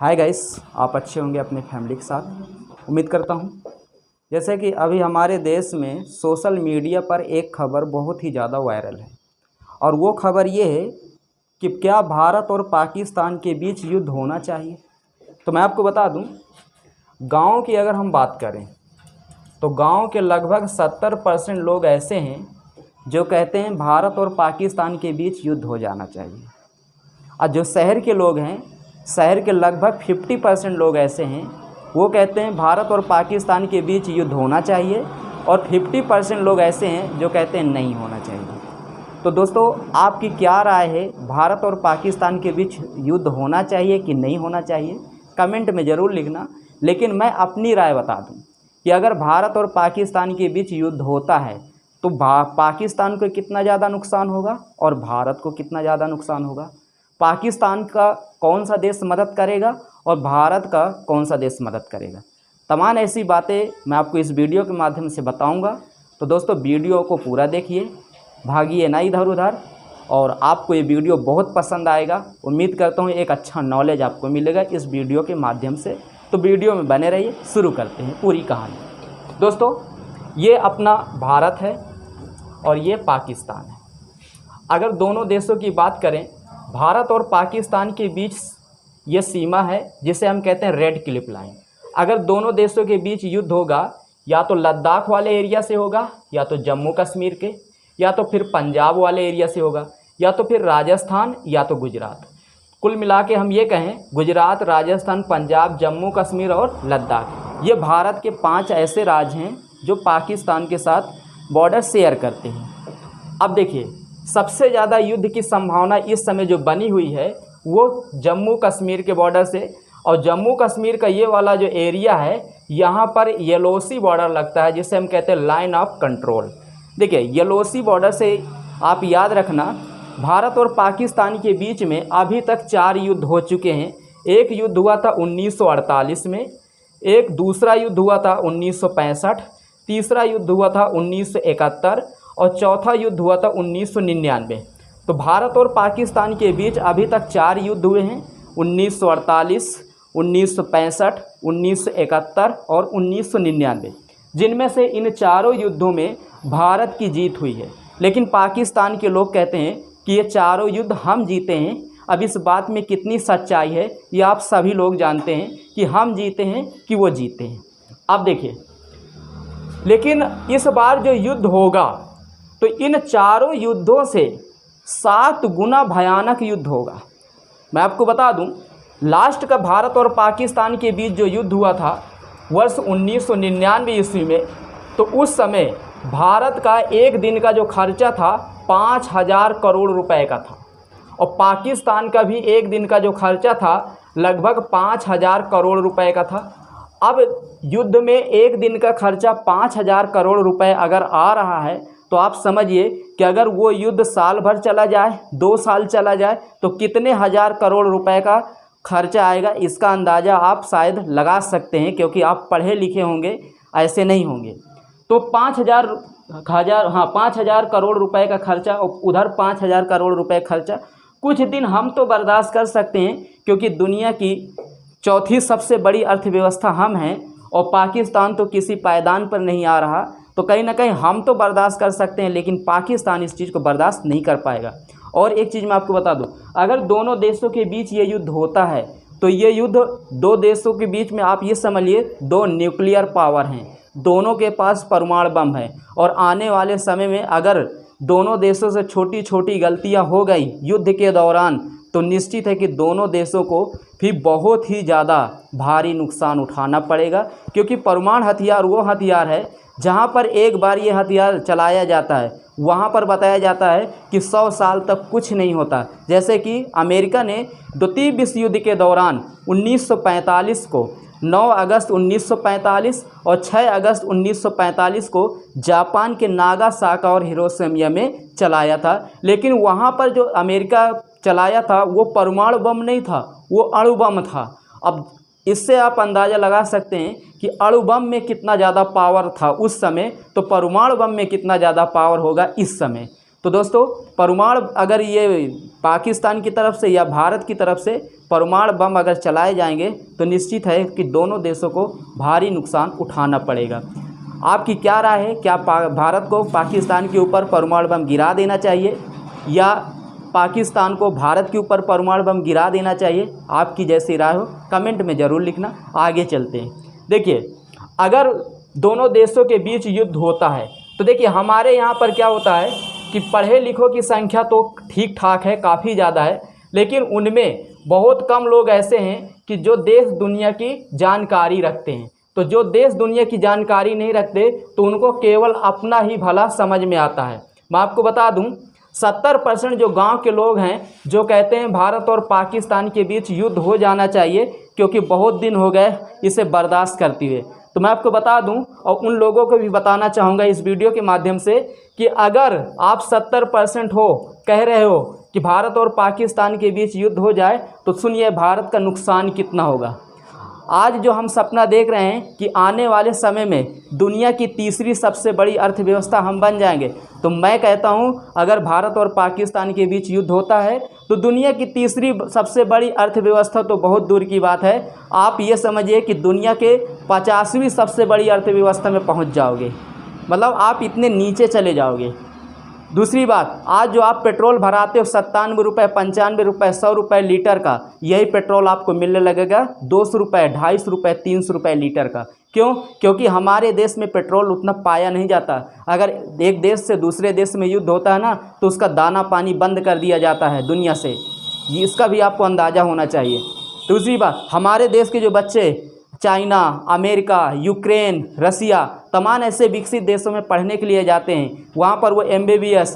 Hi guys, आप अच्छे होंगे अपने फैमिली के साथ, उम्मीद करता हूँ। जैसे कि अभी हमारे देश में सोशल मीडिया पर एक खबर बहुत ही ज़्यादा वायरल है और वो खबर ये है कि क्या भारत और पाकिस्तान के बीच युद्ध होना चाहिए। तो मैं आपको बता दूं, गांव की अगर हम बात करें तो गांव के लगभग 70% लोग ऐसे हैं जो कहते हैं भारत और पाकिस्तान के बीच युद्ध हो जाना चाहिए। और जो शहर के लोग हैं, शहर के लगभग 50% लोग ऐसे हैं वो कहते हैं भारत और पाकिस्तान के बीच युद्ध होना चाहिए और 50% लोग ऐसे हैं जो कहते हैं नहीं होना चाहिए। तो दोस्तों, आपकी क्या राय है, भारत और पाकिस्तान के बीच युद्ध होना चाहिए कि नहीं होना चाहिए? कमेंट में ज़रूर लिखना। लेकिन मैं अपनी राय बता दूं कि अगर भारत और पाकिस्तान के बीच युद्ध होता है तो पाकिस्तान को कितना ज़्यादा नुकसान होगा और भारत को कितना ज़्यादा नुकसान होगा। पाकिस्तान का कौन सा देश मदद करेगा और भारत का कौन सा देश मदद करेगा। तमाम ऐसी बातें मैं आपको इस वीडियो के माध्यम से बताऊंगा। तो दोस्तों, वीडियो को पूरा देखिए, भागिए ना इधर उधर, और आपको ये वीडियो बहुत पसंद आएगा। उम्मीद करता हूँ एक अच्छा नॉलेज आपको मिलेगा इस वीडियो के माध्यम से। तो वीडियो में बने रहिए। शुरू करते हैं पूरी कहानी। दोस्तों, ये अपना भारत है और ये पाकिस्तान है। अगर दोनों देशों की बात करें, भारत और पाकिस्तान के बीच ये सीमा है जिसे हम कहते हैं रेड क्लिफ लाइन। अगर दोनों देशों के बीच युद्ध होगा, या तो लद्दाख वाले एरिया से होगा, या तो जम्मू कश्मीर के, या तो फिर पंजाब वाले एरिया से होगा, या तो फिर राजस्थान, या तो गुजरात। कुल मिला के हम ये कहें, गुजरात, राजस्थान, पंजाब, जम्मू कश्मीर और लद्दाख, ये भारत के 5 ऐसे राज्य हैं जो पाकिस्तान के साथ बॉर्डर शेयर करते हैं। अब देखिए, सबसे ज़्यादा युद्ध की संभावना इस समय जो बनी हुई है वो जम्मू कश्मीर के बॉर्डर से, और जम्मू कश्मीर का ये वाला जो एरिया है, यहाँ पर येलोसी बॉर्डर लगता है जिसे हम कहते हैं लाइन ऑफ कंट्रोल। देखिए, येलोसी बॉर्डर से आप याद रखना, भारत और पाकिस्तान के बीच में अभी तक 4 युद्ध हो चुके हैं। एक युद्ध हुआ था 1948 में, एक दूसरा युद्ध हुआ था 1965, तीसरा युद्ध हुआ था 1971 और चौथा युद्ध हुआ था 1999। तो भारत और पाकिस्तान के बीच अभी तक 4 युद्ध हुए हैं, 1948, 1965, 1971 और 1999, जिनमें से इन चारों युद्धों में भारत की जीत हुई है। लेकिन पाकिस्तान के लोग कहते हैं कि ये चारों युद्ध हम जीते हैं। अब इस बात में कितनी सच्चाई है ये आप सभी लोग जानते हैं कि हम जीते हैं कि वो जीते हैं। अब देखिए, लेकिन इस बार जो युद्ध होगा तो इन चारों युद्धों से 7 गुना भयानक युद्ध होगा। मैं आपको बता दूं, लास्ट का भारत और पाकिस्तान के बीच जो युद्ध हुआ था वर्ष 1999 ईस्वी में, तो उस समय भारत का एक दिन का जो खर्चा था 5000 करोड़ रुपए का था, और पाकिस्तान का भी एक दिन का जो खर्चा था लगभग 5000 करोड़ रुपए का था। अब युद्ध में एक दिन का खर्चा 5000 करोड़ रुपए अगर आ रहा है तो आप समझिए कि अगर वो युद्ध साल भर चला जाए, 2 साल चला जाए, तो कितने हज़ार करोड़ रुपए का खर्चा आएगा, इसका अंदाज़ा आप शायद लगा सकते हैं, क्योंकि आप पढ़े लिखे होंगे, ऐसे नहीं होंगे। तो 5000 करोड़ रुपए का खर्चा और उधर 5000 करोड़ रुपए खर्चा, कुछ दिन हम तो बर्दाश्त कर सकते हैं क्योंकि दुनिया की चौथी सबसे बड़ी अर्थव्यवस्था हम हैं और पाकिस्तान तो किसी पायदान पर नहीं आ रहा, तो कहीं ना कहीं हम तो बर्दाश्त कर सकते हैं, लेकिन पाकिस्तान इस चीज़ को बर्दाश्त नहीं कर पाएगा। और एक चीज़ मैं आपको बता दूं, अगर दोनों देशों के बीच ये युद्ध होता है तो ये युद्ध 2 देशों के बीच में, आप ये समझिए, 2 न्यूक्लियर पावर हैं, दोनों के पास परमाणु बम है, और आने वाले समय में अगर दोनों देशों से छोटी छोटी गलतियां हो गई युद्ध के दौरान तो निश्चित है कि दोनों देशों को भी बहुत ही ज़्यादा भारी नुकसान उठाना पड़ेगा, क्योंकि परमाणु हथियार वो हथियार है जहां पर एक बार ये हथियार चलाया जाता है वहां पर बताया जाता है कि 100 साल तक कुछ नहीं होता। जैसे कि अमेरिका ने द्वितीय विश्व युद्ध के दौरान 1945 को, 9 अगस्त 1945 और 6 अगस्त 1945 को जापान के नागासाकी और हिरोशिमा में चलाया था। लेकिन वहाँ पर जो अमेरिका चलाया था वो परमाणु बम नहीं था, वो अणु बम था। अब इससे आप अंदाज़ा लगा सकते हैं कि अणु बम में कितना ज़्यादा पावर था उस समय, तो परमाणु बम में कितना ज़्यादा पावर होगा इस समय। तो दोस्तों, परमाणु अगर ये पाकिस्तान की तरफ से या भारत की तरफ से परमाणु बम अगर चलाए जाएंगे तो निश्चित है कि दोनों देशों को भारी नुकसान उठाना पड़ेगा। आपकी क्या राय है? क्या भारत को पाकिस्तान के ऊपर परमाणु बम गिरा देना चाहिए या पाकिस्तान को भारत के ऊपर परमाणु बम गिरा देना चाहिए? आपकी जैसी राय हो कमेंट में ज़रूर लिखना। आगे चलते हैं। देखिए, अगर दोनों देशों के बीच युद्ध होता है तो देखिए हमारे यहाँ पर क्या होता है कि पढ़े लिखों की संख्या तो ठीक ठाक है, काफ़ी ज़्यादा है, लेकिन उनमें बहुत कम लोग ऐसे हैं कि जो देश दुनिया की जानकारी रखते हैं। तो जो देश दुनिया की जानकारी नहीं रखते तो उनको केवल अपना ही भला समझ में आता है। मैं आपको बता दूं, 70% जो गांव के लोग हैं जो कहते हैं भारत और पाकिस्तान के बीच युद्ध हो जाना चाहिए, क्योंकि बहुत दिन हो गए इसे बर्दाश्त करते हुए। तो मैं आपको बता दूं और उन लोगों को भी बताना चाहूँगा इस वीडियो के माध्यम से कि अगर आप 70% कह रहे हो कि भारत और पाकिस्तान के बीच युद्ध हो जाए, तो सुनिए भारत का नुकसान कितना होगा। आज जो हम सपना देख रहे हैं कि आने वाले समय में दुनिया की तीसरी सबसे बड़ी अर्थव्यवस्था हम बन जाएंगे, तो मैं कहता हूं अगर भारत और पाकिस्तान के बीच युद्ध होता है तो दुनिया की तीसरी सबसे बड़ी अर्थव्यवस्था तो बहुत दूर की बात है, आप ये समझिए कि दुनिया के 50वीं सबसे बड़ी अर्थव्यवस्था में पहुंच जाओगे। मतलब आप इतने नीचे चले जाओगे। दूसरी बात, आज जो आप पेट्रोल भराते हो 97 रुपये, 95 रुपये, 100 रुपये लीटर का, यही पेट्रोल आपको मिलने लगेगा 200 रुपये, 250 रुपये, 300 रुपये लीटर का। क्यों? क्योंकि हमारे देश में पेट्रोल उतना पाया नहीं जाता। अगर एक देश से दूसरे देश में युद्ध होता है ना, तो उसका दाना पानी बंद कर दिया जाता है दुनिया से। इसका भी आपको अंदाज़ा होना चाहिए। दूसरी बात, हमारे देश के जो बच्चे चाइना, अमेरिका, यूक्रेन, रसिया, तमाम ऐसे विकसित देशों में पढ़ने के लिए जाते हैं। वहाँ पर वो MBBS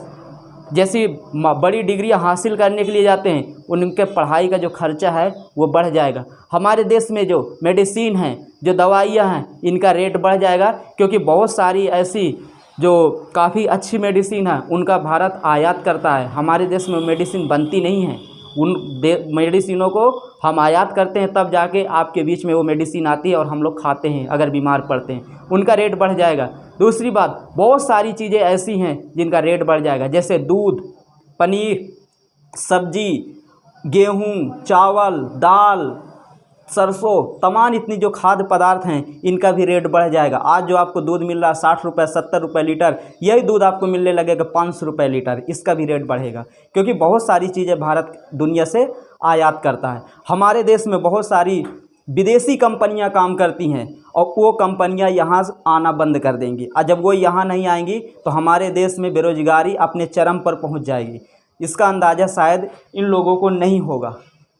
जैसी बड़ी डिग्रियाँ हासिल करने के लिए जाते हैं। उनके पढ़ाई का जो खर्चा है वो बढ़ जाएगा। हमारे देश में जो मेडिसिन हैं, जो दवाइयाँ हैं, इनका रेट बढ़ जाएगा, क्योंकि बहुत सारी ऐसी जो काफ़ी अच्छी मेडिसिन है उनका भारत आयात करता है। हमारे देश में मेडिसिन बनती नहीं है। उन मेडिसिनों को हम आयात करते हैं, तब जाके आपके बीच में वो मेडिसिन आती है और हम लोग खाते हैं अगर बीमार पड़ते हैं। उनका रेट बढ़ जाएगा। दूसरी बात, बहुत सारी चीज़ें ऐसी हैं जिनका रेट बढ़ जाएगा, जैसे दूध, पनीर, सब्जी, गेहूँ, चावल, दाल, सरसों, तमाम इतनी जो खाद्य पदार्थ हैं इनका भी रेट बढ़ जाएगा। आज जो आपको दूध मिल रहा है 60 रुपये, 70 रुपये लीटर, यही दूध आपको मिलने लगेगा 500 रुपये लीटर। इसका भी रेट बढ़ेगा, क्योंकि बहुत सारी चीज़ें भारत दुनिया से आयात करता है। हमारे देश में बहुत सारी विदेशी कंपनियां काम करती हैं और वो कंपनियां यहाँ आना बंद कर देंगी, और जब वो यहाँ नहीं आएंगी तो हमारे देश में बेरोजगारी अपने चरम पर पहुँच जाएगी। इसका अंदाज़ा शायद इन लोगों को नहीं होगा।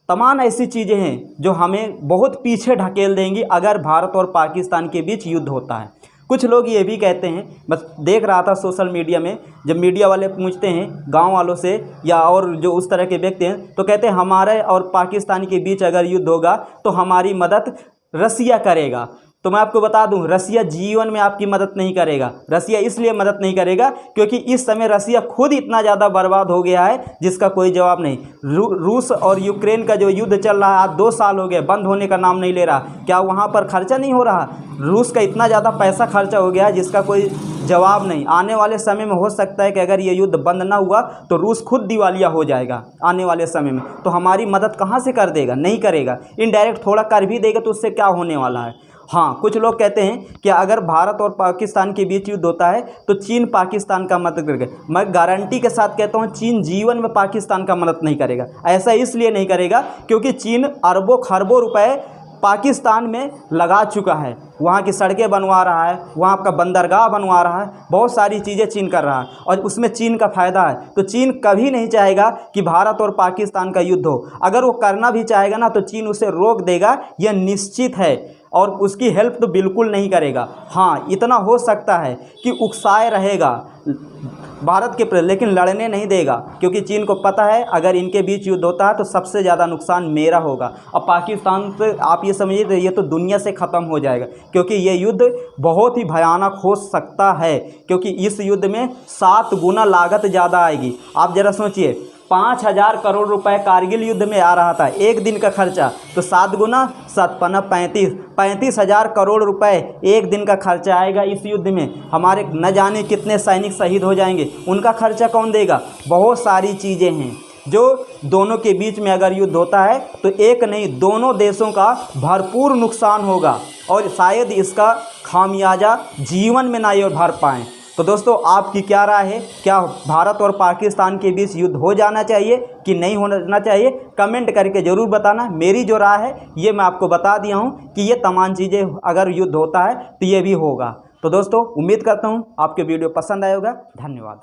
तमाम ऐसी चीज़ें हैं जो हमें बहुत पीछे ढकेल देंगी अगर भारत और पाकिस्तान के बीच युद्ध होता है। कुछ लोग ये भी कहते हैं, बस देख रहा था सोशल मीडिया में, जब मीडिया वाले पूछते हैं गांव वालों से या और जो उस तरह के व्यक्ति हैं, तो कहते हैं हमारे और पाकिस्तान के बीच अगर युद्ध होगा तो हमारी मदद रसिया करेगा। तो मैं आपको बता दूं, रसिया जीवन में आपकी मदद नहीं करेगा। रसिया इसलिए मदद नहीं करेगा क्योंकि इस समय रसिया खुद इतना ज़्यादा बर्बाद हो गया है जिसका कोई जवाब नहीं। रूस और यूक्रेन का जो युद्ध चल रहा है, आज 2 साल हो गए, बंद होने का नाम नहीं ले रहा। क्या वहाँ पर खर्चा नहीं हो रहा? रूस का इतना ज़्यादा पैसा खर्चा हो गया है जिसका कोई जवाब नहीं। आने वाले समय में हो सकता है कि अगर ये युद्ध बंद ना हुआ तो रूस खुद दिवालिया हो जाएगा आने वाले समय में। तो हमारी मदद कहाँ से कर देगा? नहीं करेगा। इनडायरेक्ट थोड़ा कर भी देगा तो उससे क्या होने वाला है? हाँ, कुछ लोग कहते हैं कि अगर भारत और पाकिस्तान के बीच युद्ध होता है तो चीन पाकिस्तान का मदद करेगा। मैं गारंटी के साथ कहता हूँ चीन जीवन में पाकिस्तान का मदद नहीं करेगा। ऐसा इसलिए नहीं करेगा क्योंकि चीन अरबों खरबों रुपए पाकिस्तान में लगा चुका है। वहाँ की सड़कें बनवा रहा है, वहाँ का बंदरगाह बनवा रहा है, बहुत सारी चीज़ें चीन कर रहा है और उसमें चीन का फ़ायदा है। तो चीन कभी नहीं चाहेगा कि भारत और पाकिस्तान का युद्ध हो। अगर वो करना भी चाहेगा ना तो चीन उसे रोक देगा, यह निश्चित है, और उसकी हेल्प तो बिल्कुल नहीं करेगा। हाँ, इतना हो सकता है कि उकसाए रहेगा भारत के प्रति, लेकिन लड़ने नहीं देगा, क्योंकि चीन को पता है अगर इनके बीच युद्ध होता है तो सबसे ज़्यादा नुकसान मेरा होगा। और पाकिस्तान पे आप ये समझिए तो ये तो दुनिया से ख़त्म हो जाएगा, क्योंकि ये युद्ध बहुत ही भयानक हो सकता है, क्योंकि इस युद्ध में 7 गुना लागत ज़्यादा आएगी। आप ज़रा सोचिए, 5000 करोड़ रुपए कारगिल युद्ध में आ रहा था एक दिन का खर्चा, तो 7 गुना 7 पना 35,000 करोड़ रुपए एक दिन का खर्चा आएगा इस युद्ध में। हमारे न जाने कितने सैनिक शहीद हो जाएंगे, उनका खर्चा कौन देगा? बहुत सारी चीज़ें हैं जो दोनों के बीच में अगर युद्ध होता है तो एक नहीं दोनों देशों का भरपूर नुकसान होगा और शायद इसका खामियाजा जीवन में ना ये भर पाएँ। तो दोस्तों आपकी क्या राय है, क्या भारत और पाकिस्तान के बीच युद्ध हो जाना चाहिए कि नहीं होना चाहिए, कमेंट करके ज़रूर बताना। मेरी जो राय है ये मैं आपको बता दिया हूँ कि ये तमाम चीज़ें अगर युद्ध होता है तो ये भी होगा। तो दोस्तों उम्मीद करता हूँ आपके वीडियो पसंद आया होगा। धन्यवाद।